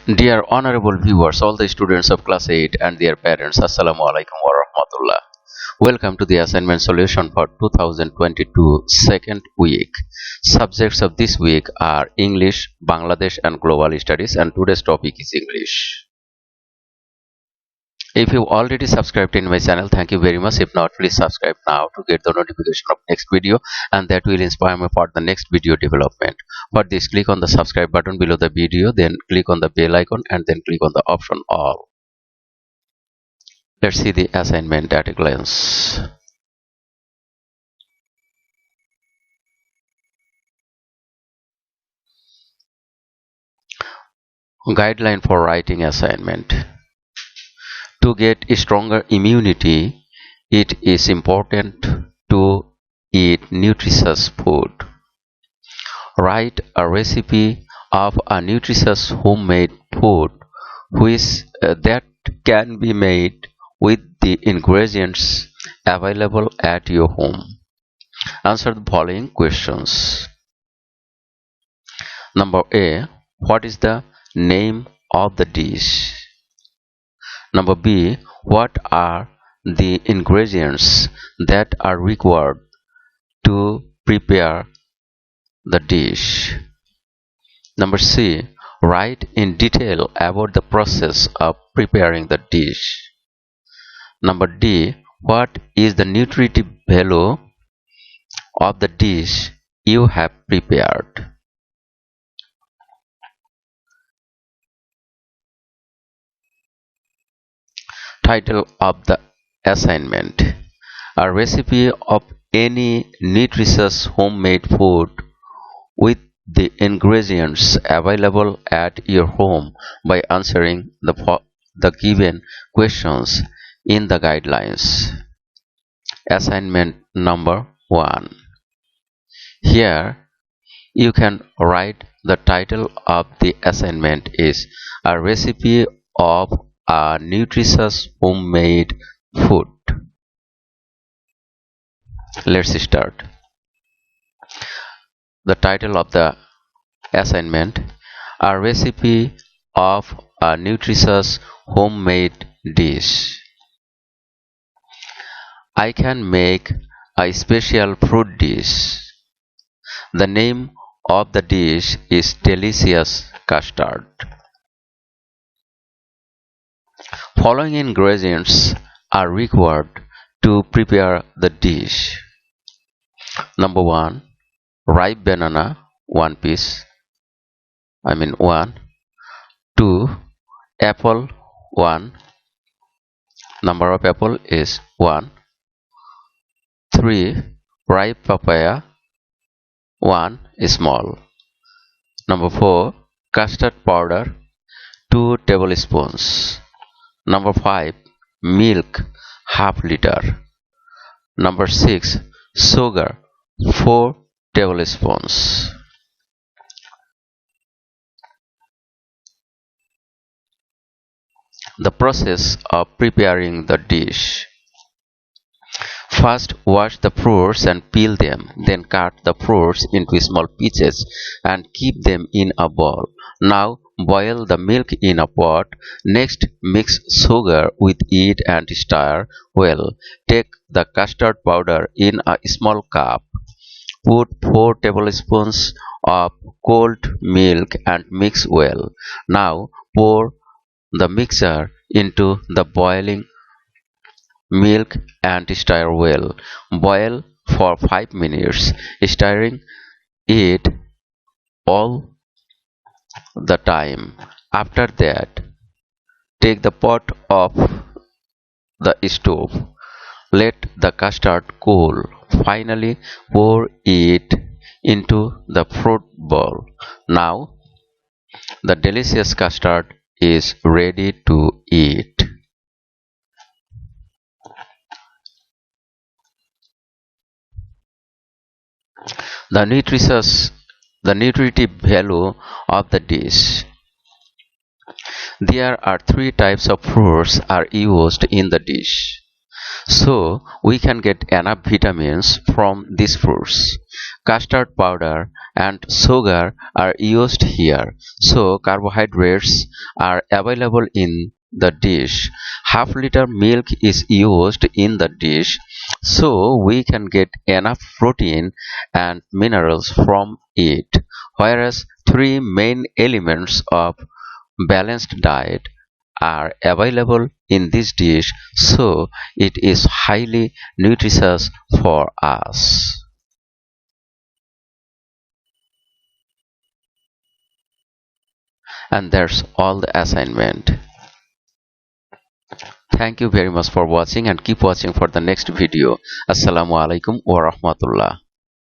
Dear honorable viewers, all the students of class 8 and their parents, Assalamu alaikum wa rahmatullah. Welcome to the assignment solution for 2022 second week. Subjects of this week are English, Bangladesh and Global Studies, and today's topic is English. If you already subscribed in my channel, thank you very much. If not, please subscribe now to get the notification of next video, and that will inspire me for the next video development. For this, click on the subscribe button below the video, then click on the bell icon and then click on the option all. Let's see the assignment at a glance. Guideline for writing assignment. To get stronger immunity, it is important to eat nutritious food. Write a recipe of a nutritious homemade food that can be made with the ingredients available at your home. Answer the following questions. Number A. What is the name of the dish? Number B. What are the ingredients that are required to prepare the dish? Number C. Write in detail about the process of preparing the dish. Number D. What is the nutritive value of the dish you have prepared? Title of the assignment. A recipe of any nutritious homemade food with the ingredients available at your home by answering the given questions in the guidelines. Assignment number 1. Here you can write the title of the assignment is a recipe of a nutritious homemade food. Let's start. The title of the assignment, a recipe of a nutritious homemade dish. I can make a special fruit dish. The name of the dish is delicious custard. Following ingredients are required to prepare the dish. Number 1. Ripe banana 1 piece, 1. 2. Apple 1. Number of apple is 1. 3. Ripe papaya 1 small. Number 4. Custard powder 2 tablespoons. Number 5. Milk half liter. Number 6. Sugar 4 tablespoons. The process of preparing the dish. First, wash the fruits and peel them, then cut the fruits into small pieces and keep them in a bowl. Now, boil the milk in a pot. Next, mix sugar with it and stir well. Take the custard powder in a small cup. Put 4 tablespoons of cold milk and mix well. Now, pour the mixture into the boiling milk and stir well. Boil for 5 minutes, stirring it all the time. After that, take the pot off the stove. Let the custard cool. Finally, pour it into the fruit bowl. Now, the delicious custard is ready to eat. The nutritive value of the dish. There are 3 types of fruits are used in the dish, so we can get enough vitamins from these fruits. custard powder, and sugar are used here. So carbohydrates are available in the dish. Half liter milk is used in the dish, so we can get enough protein and minerals from it. Whereas three main elements of balanced diet are available in this dish, so it is highly nutritious for us. And that's all the assignment. Thank you very much for watching and keep watching for the next video. Assalamu alaikum wa rahmatullah.